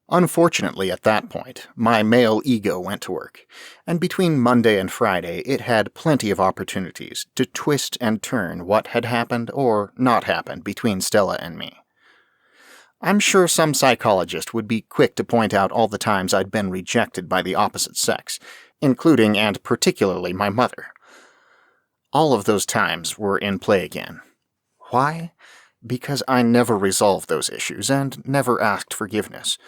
Unfortunately, at that point, my male ego went to work, and between Monday and Friday it had plenty of opportunities to twist and turn what had happened or not happened between Stella and me. I'm sure some psychologist would be quick to point out all the times I'd been rejected by the opposite sex, including and particularly my mother. All of those times were in play again. Why? Because I never resolved those issues and never asked forgiveness.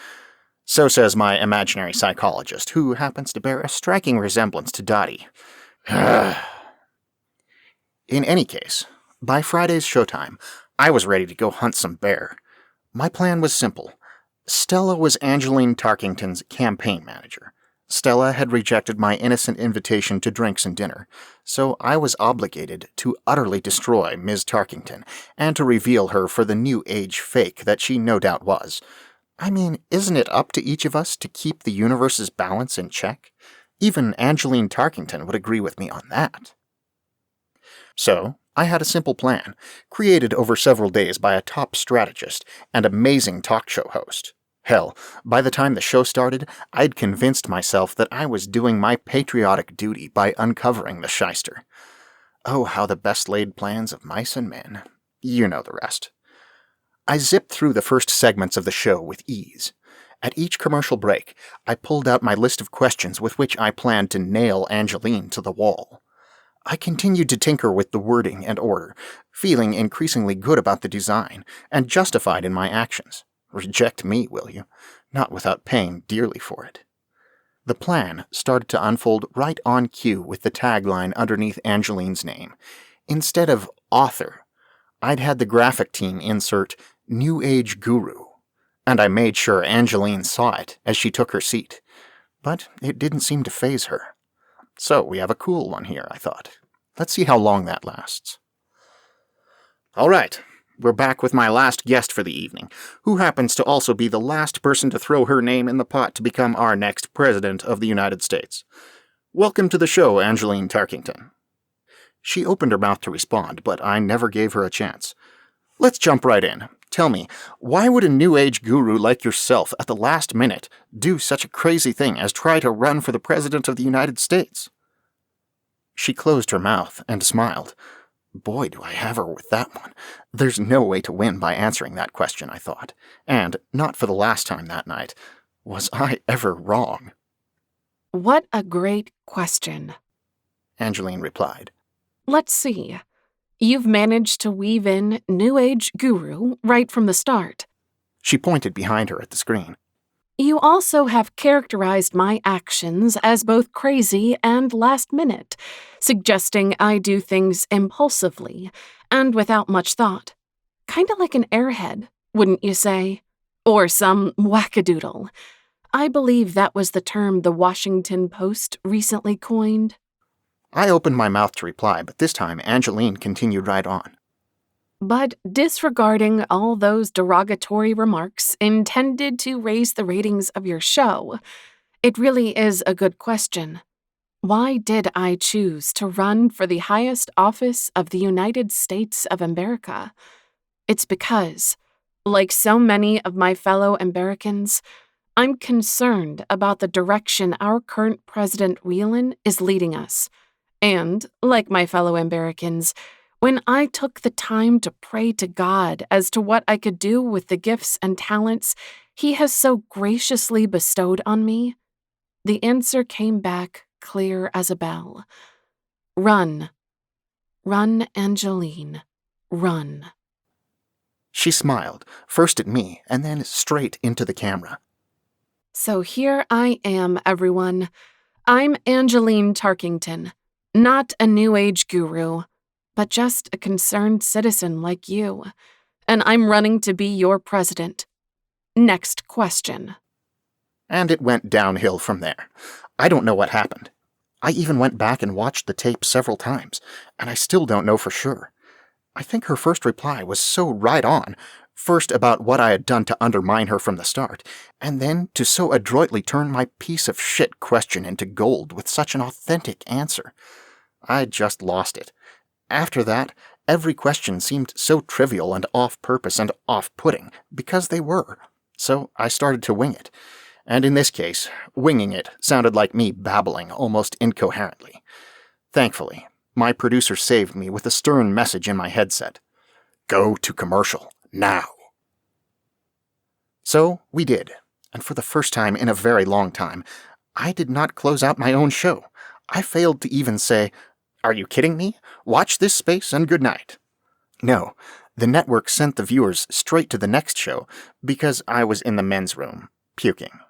So says my imaginary psychologist, who happens to bear a striking resemblance to Dottie. In any case, by Friday's showtime, I was ready to go hunt some bear. My plan was simple. Stella was Angeline Tarkington's campaign manager. Stella had rejected my innocent invitation to drinks and dinner, so I was obligated to utterly destroy Ms. Tarkington and to reveal her for the new age fake that she no doubt was. I mean, isn't it up to each of us to keep the universe's balance in check? Even Angeline Tarkington would agree with me on that. So, I had a simple plan, created over several days by a top strategist and amazing talk show host. Hell, by the time the show started, I'd convinced myself that I was doing my patriotic duty by uncovering the shyster. Oh, how the best laid plans of mice and men. You know the rest. I zipped through the first segments of the show with ease. At each commercial break, I pulled out my list of questions with which I planned to nail Angeline to the wall. I continued to tinker with the wording and order, feeling increasingly good about the design, and justified in my actions. Reject me, will you? Not without paying dearly for it. The plan started to unfold right on cue with the tagline underneath Angeline's name. Instead of author, I'd had the graphic team insert New Age Guru, and I made sure Angeline saw it as she took her seat. But it didn't seem to faze her. So we have a cool one here, I thought. Let's see how long that lasts. All right, we're back with my last guest for the evening, who happens to also be the last person to throw her name in the pot to become our next President of the United States. Welcome to the show, Angeline Tarkington. She opened her mouth to respond, but I never gave her a chance. Let's jump right in. Tell me, why would a New Age guru like yourself at the last minute do such a crazy thing as try to run for the President of the United States? She closed her mouth and smiled. Boy, do I have her with that one. There's no way to win by answering that question, I thought. And, not for the last time that night, was I ever wrong? What a great question, Angeline replied. Let's see. You've managed to weave in New Age Guru right from the start. She pointed behind her at the screen. You also have characterized my actions as both crazy and last minute, suggesting I do things impulsively and without much thought. Kinda like an airhead, wouldn't you say? Or some wackadoodle. I believe that was the term the Washington Post recently coined. I opened my mouth to reply, but this time Angeline continued right on. But disregarding all those derogatory remarks intended to raise the ratings of your show, it really is a good question. Why did I choose to run for the highest office of the United States of America? It's because, like so many of my fellow Americans, I'm concerned about the direction our current President Whelan is leading us. And, like my fellow Americans, when I took the time to pray to God as to what I could do with the gifts and talents He has so graciously bestowed on me, the answer came back clear as a bell. Run. Run, Angeline. Run. She smiled, first at me and then straight into the camera. So here I am, everyone. I'm Angeline Tarkington. Not a New Age guru, but just a concerned citizen like you, and I'm running to be your president. Next question. And it went downhill from there. I don't know what happened. I even went back and watched the tape several times, and I still don't know for sure. I think her first reply was so right on, first about what I had done to undermine her from the start, and then to so adroitly turn my piece of shit question into gold with such an authentic answer. I just lost it. After that, every question seemed so trivial and off-purpose and off-putting, because they were. So I started to wing it. And in this case, winging it sounded like me babbling almost incoherently. Thankfully, my producer saved me with a stern message in my headset. Go to commercial, now. So we did, and for the first time in a very long time, I did not close out my own show. I failed to even say, "Are you kidding me? Watch this space and good night." No, the network sent the viewers straight to the next show because I was in the men's room, puking.